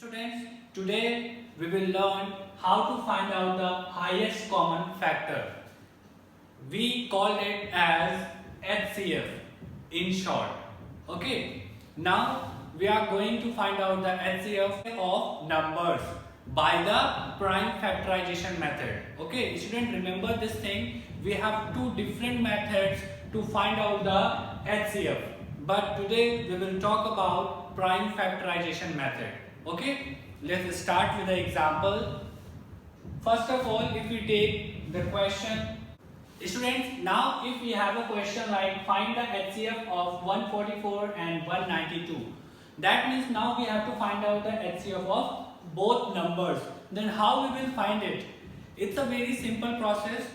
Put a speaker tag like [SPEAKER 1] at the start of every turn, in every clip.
[SPEAKER 1] Students, today we will learn how to find out the highest common factor. We call it as HCF in short. Okay. Now we are going to find out the HCF of numbers by the prime factorization method. Okay, student, remember this thing. We have two different methods to find out the HCF. But today we will talk about prime factorization method. Okay, let's start with the example. First of all, if we take the question, students, now if we have a question like find the HCF of 144 and 192, that means now we have to find out the HCF of both numbers. Then how we will find it? It's a very simple process.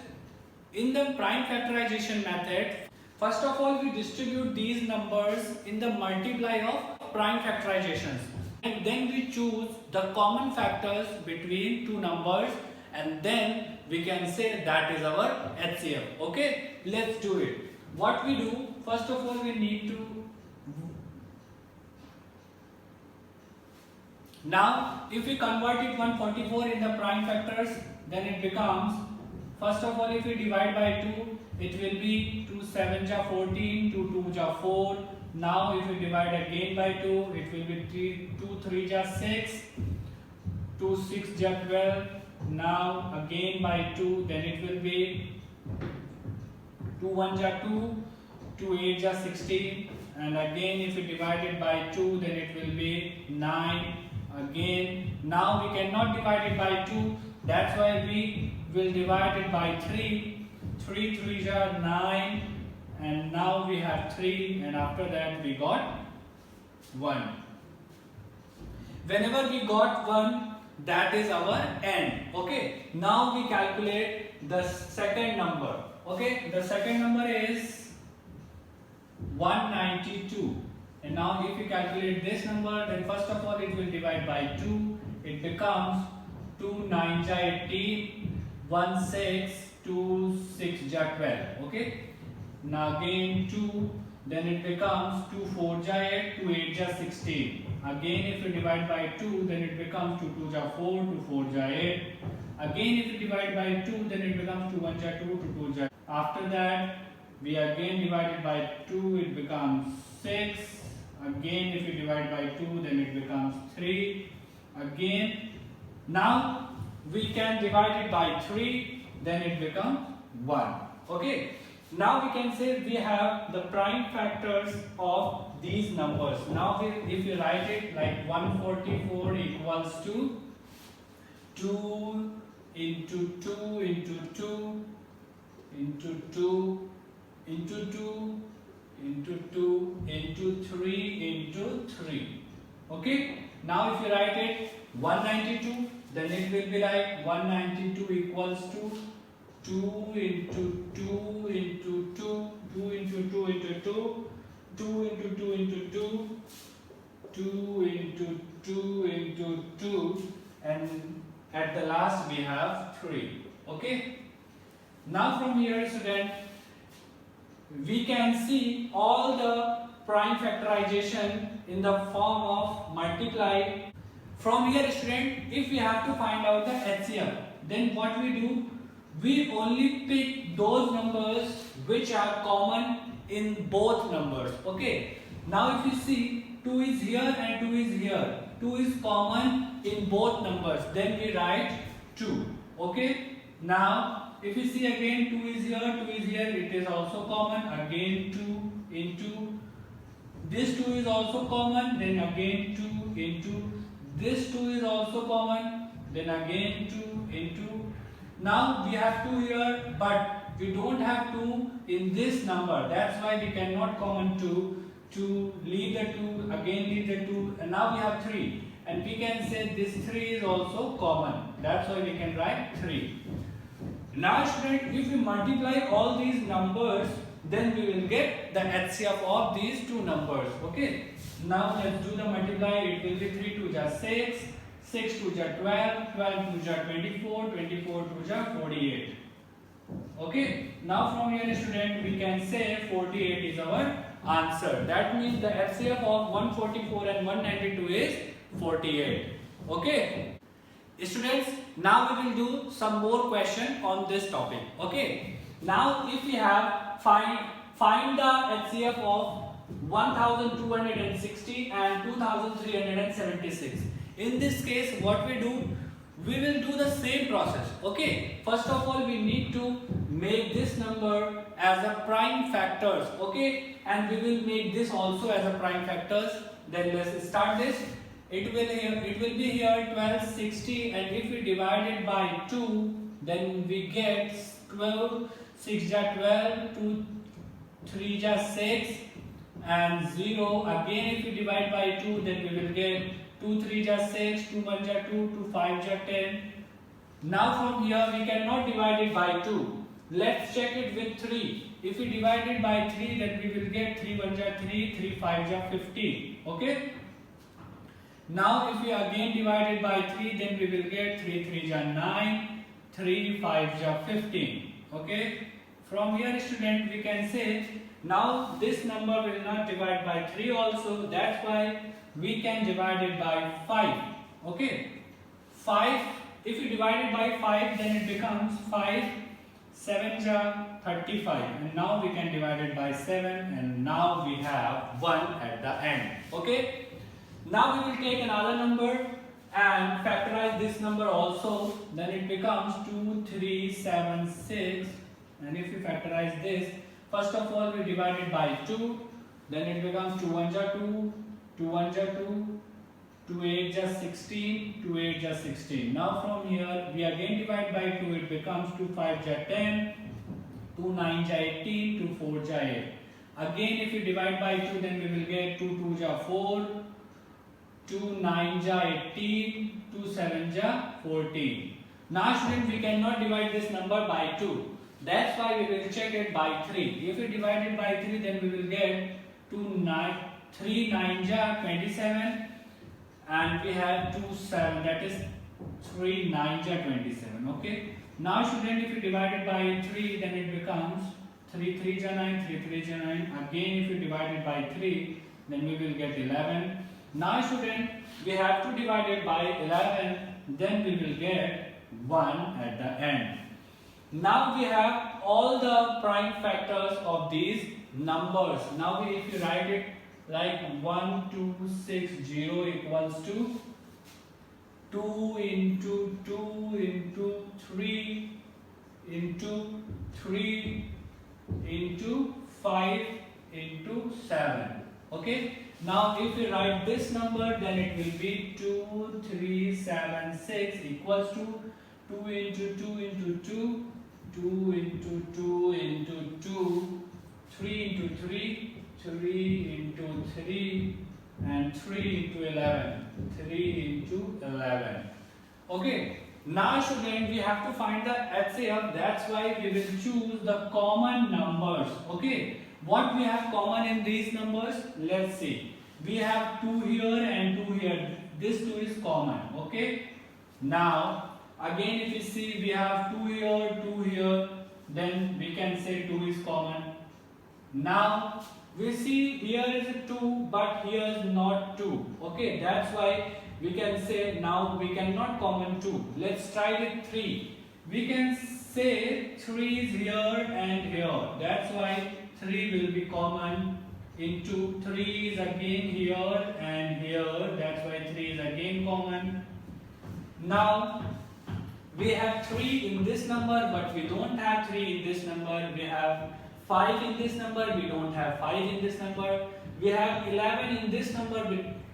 [SPEAKER 1] In the prime factorization method, first of all we distribute these numbers in the multiply of prime factorizations. And then we choose the common factors between two numbers, and then we can say that is our HCF. Okay, let's do it. What we do, first of all we need to, now if we convert it 144 in the prime factors, then it becomes, first of all if we divide by 2, it will be 2 7 ja 14, 2 2 ja 4. Now if we divide again by 2, it will be 2 3 ja 6, 2 6 ja 12. Now again by 2, then it will be 2 1 ja 2, 2 8 ja 16, and again if we divide it by 2, then it will be 9. Again, now we cannot divide it by 2, that's why we will divide it by 3. 3 3 ja 9, and now we have 3, and after that we got 1. Whenever we got 1, that is our end. Okay, now we calculate the second number. Okay, the second number is 192, and now if we calculate this number, then first of all it will divide by 2. It becomes 2 9 ja 18, 1 6, 2 6 ja 12. Okay, now again 2, then it becomes 2 4 ja 8, 2 8 ja 16. Again if we divide by 2, then it becomes 2 2 ja 4, 2 4 ja 8. Again if we divide by 2, then it becomes 2 1 ja 2, 2 2 ja. After that we again divide it by 2, it becomes 6. Again if we divide by 2, then it becomes 3. Again, now we can divide it by 3, then it becomes 1. Okay, now we can say we have the prime factors of these numbers. Now if you write it like 144 equals to 2 into 2 into 2 into 2 into 2 into 2 into 3 into 3. Okay, now if you write it 192, then it will be like 192 equals to 2 into 2 into 2, 2 into 2 into 2, 2 into 2 into 2, 2 into 2 into 2, and at the last we have 3. Okay, now from here, student, we can see all the prime factorization in the form of multiply. From here, student, if we have to find out the HCF, then what we do, we only pick those numbers which are common in both numbers. Okay, now if you see 2 is here and 2 is here, 2 is common in both numbers, then we write 2. Okay, now if you see again 2 is here, 2 is here, it is also common, again 2 into, this 2 is also common, then again 2 into, this 2 is also common, then again 2 into. Now we have 2 here, but we don't have 2 in this number, that's why we cannot common 2. To leave the 2, again leave the 2, and now we have 3, and we can say this 3 is also common, that's why we can write 3. Now student, if we multiply all these numbers, then we will get the HCF of these two numbers. Okay, now let's do the multiply. It will be 3 2 ja 6, 6 2 ja 12, 12 2 ja 24, 24 2 ja 48. Okay, now from here student, we can say 48 is our answer. That means the HCF of 144 and 192 is 48. Okay. Students, now we will do some more question on this topic. Okay. Now if we have find the HCF of 1260 and 2376. In this case, what we do? We will do the same process. Okay. First of all, we need to make this number as a prime factors. Okay. And we will make this also as a prime factors. Then let's start this. It will be here 1260, and if we divide it by 2, then we get 12, 6 ja 12, 2, 3 ja 6, and 0. Again, if we divide by 2, then we will get 2, 3 ja 6, 2, 1 ja 2, 2, 5 ja 10. Now from here, we cannot divide it by 2. Let's check it with 3. If we divide it by 3, then we will get 3, 1 ja 3, 3, 5 ja 15. Okay? Now if we again divide it by 3, then we will get 3, 3 ja 9, 3, 5 ja 15. Okay? From here, student, we can say, now this number will not divide by 3 also. That's why we can divide it by 5. Okay? 5, if we divide it by 5, then it becomes 5, 7 ja 35. And now we can divide it by 7, and now we have 1 at the end. Okay? Now we will take another number and factorize this number also. Then it becomes 2376. And if we factorize this, first of all we divide it by 2. Then it becomes 2 1 ja 2, 2 1 ja 2, 2 8 ja 16, 2 8 ja 16. Now from here we again divide by 2. It becomes 2 5 ja 10, 2 9 ja 18, 2 4 ja 8. Again if we divide by 2, then we will get 2 2 ja 4, 2 9 ja 18, 2 7 ja 14. Now student, we cannot divide this number by 2. That's why we will check it by 3. If we divide it by 3, then we will get 3 9 ja 27, and we have 2 7, that is 3 9 ja 27. Okay. Now student, if we divide it by 3, then it becomes 3 3 ja 9, 3 3 ja 9. Again if we divide it by 3, then we will get 11. Now student, we have to divide it by 11, then we will get 1 at the end. Now we have all the prime factors of these numbers. Now if you write it like 1260 equals to 2 into 2 into 3 into 3 into 5 into 7. Okay. Now if we write this number, then it will be 2376 equals to 2 into 2 into 2, 2 into 2 into 2, 3 into 3, 3 into 3, and 3 into 11, 3 into 11. Okay. Now student, we have to find the HCF. That's why we will choose the common numbers. Okay. What we have common in these numbers? Let's see. We have 2 here and 2 here. This 2 is common. Okay. Now again, if you see, we have 2 here, 2 here. Then we can say 2 is common. Now we see here is a 2, but here is not 2. Okay. That's why we can say now we cannot common 2. Let's try with 3. We can say 3 is here and here. That's why 3 will be common. Into 3 is again here and here. That's why 3 is again common. Now we have 3 in this number, but we don't have 3 in this number. We have 5 in this number. We don't have 5 in this number. We have 11 in this number.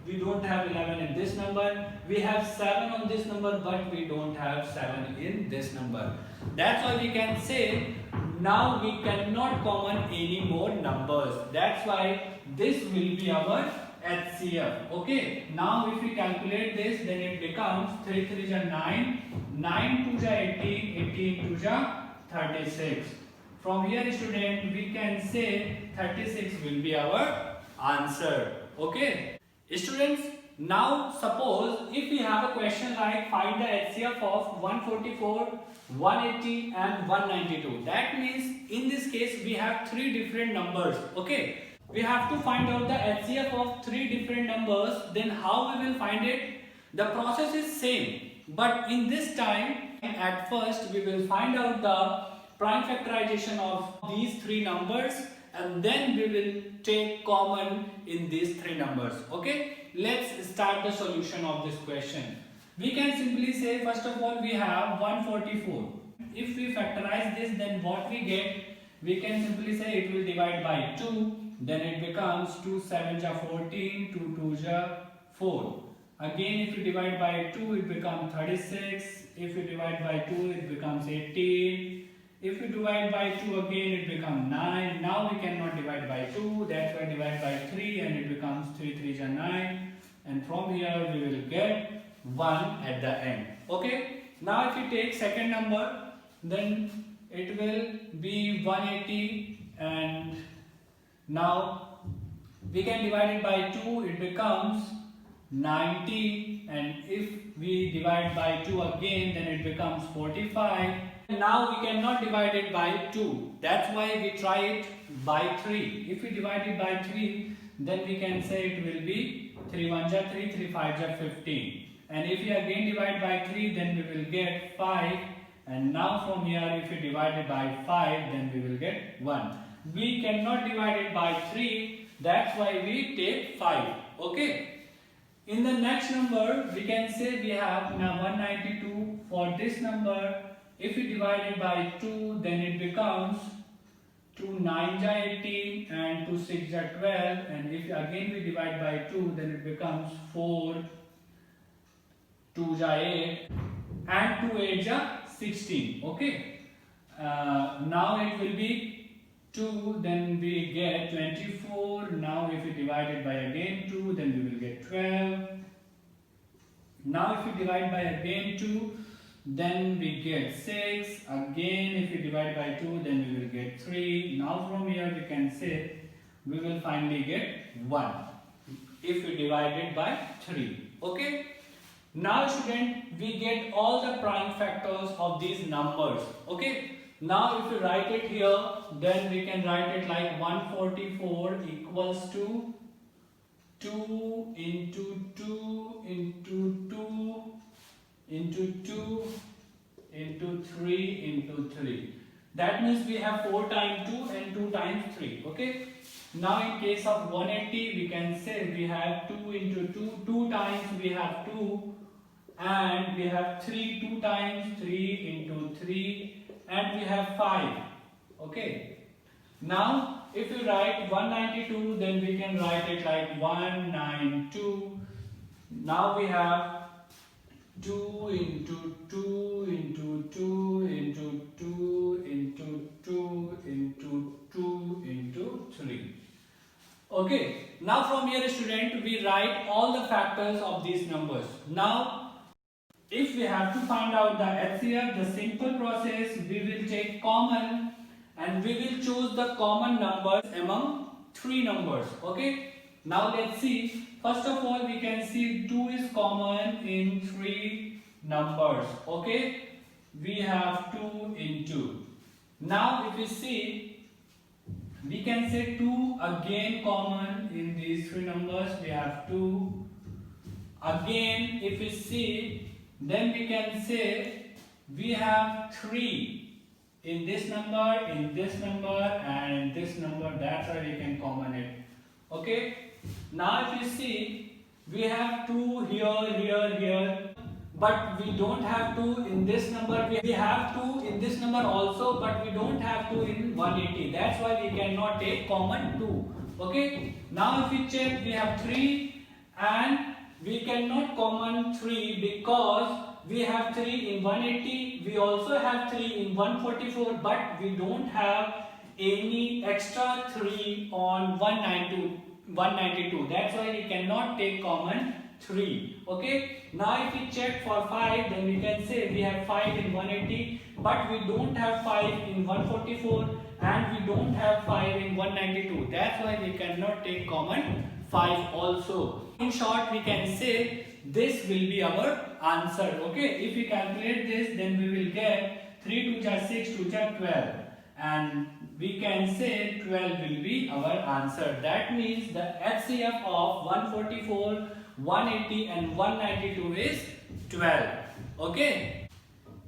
[SPEAKER 1] We don't have 11 in this number. We have 7 on this number, but we don't have 7 in this number. That's why we can say now we cannot common any more numbers. That's why this will be our HCF. Okay. Now if we calculate this, then it becomes 3 3 ja 9, 9 2 ja 18, 18 2 ja 36. From here student, we can say 36 will be our answer. Okay. Students, now suppose if we have a question like find the HCF of 144, 180 and 192. That means in this case we have 3 different numbers. Okay. We have to find out the HCF of 3 different numbers. Then how we will find it? The process is same, but in this time, at first we will find out the prime factorization of these three numbers, and then we will take common in these three numbers. Okay, let's start the solution of this question. We can simply say, first of all, we have 144. If we factorize this, then what we get, we can simply say it will divide by 2, then it becomes 2 7 ja 14, 2 2 ja 4. Again, if you divide by 2, it becomes 36. If you divide by 2, it becomes 18. If you divide by 2 again, it becomes 9. Now we cannot divide by 2, that's why divide by 3 and it becomes 3 3 ja 9. And from here we will get 1 at the end. Okay. Now if you take second number, then it will be 180, and now we can divide it by 2, it becomes 90, and if we divide by 2 again, then it becomes 45. Now we cannot divide it by 2, that's why we try it by 3. If we divide it by 3, then we can say it will be 3 1 ja 3, 3 5 ja 15. And if we again divide by 3, then we will get 5. And now from here, if we divide it by 5, then we will get 1. We cannot divide it by 3, that's why we take 5. Okay. In the next number, we can say we have now 192. For this number, if we divide it by 2, then it becomes 2 9 ja 18 and 2 6 ja 12. And if again we divide by 2, then it becomes 4 2 ja 8 and 2 8 ja 16. Okay. Now it will be 2, then we get 24. Now if we divide it by again 2, then we will get 12. Now if we divide by again 2, then we get 6. Again if we divide by 2, then we will get 3. Now from here we can say we will finally get 1 if we divide it by 3. Okay. Now student, we get all the prime factors of these numbers. Okay. Now if you write it here, then we can write it like 144 equals to 2 into 2 into 2 into 2 into 3 into 3. That means we have 4 times 2 and 2 times 3. Okay. Now in case of 180, we can say we have 2 into 2. 2 times we have 2. And we have 3 2 times 3 into 3, and we have 5. Okay. Now if you write 192, then we can write it like 192. Now we have 2 into 2 into 2 into 2 into 2 into 2 into 3. Okay. Now from here student, we write all the factors of these numbers. Now if we have to find out the HCF, the simple process, we will take common and we will choose the common numbers among three numbers. Okay. Now let's see. First of all, we can see 2 is common in 3 numbers. Okay. We have 2 in 2. Now if we see, we can say 2 again common in these 3 numbers. We have 2. Again if we see, then we can say we have 3 in this number, and in this number. That's why we can common it. Okay. Now if you see, we have 2 here, but we don't have 2 in this number. We have 2 in this number also, but we don't have 2 in 180. That's why we cannot take common 2. Okay. Now if we check, we have 3 and we cannot common 3 because we have 3 in 180, we also have 3 in 144, but we don't have any extra 3 on 192. That's why we cannot take common 3. Okay. Now if we check for 5, then we can say we have 5 in 180, but we don't have 5 in 144 and we don't have 5 in 192. That's why we cannot take common 5 also. In short, we can say this will be our answer. Okay. If we calculate this, then we will get 3 2 ja 6, 2 ja 12. And we can say 12 will be our answer. That means the HCF of 144 180 and 192 is 12. Okay.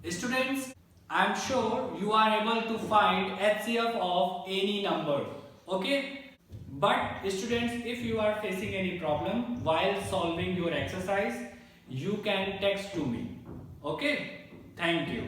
[SPEAKER 1] Students, I am sure you are able to find HCF of any number. Okay. But students, if you are facing any problem while solving your exercise, you can text to me. Okay. Thank you.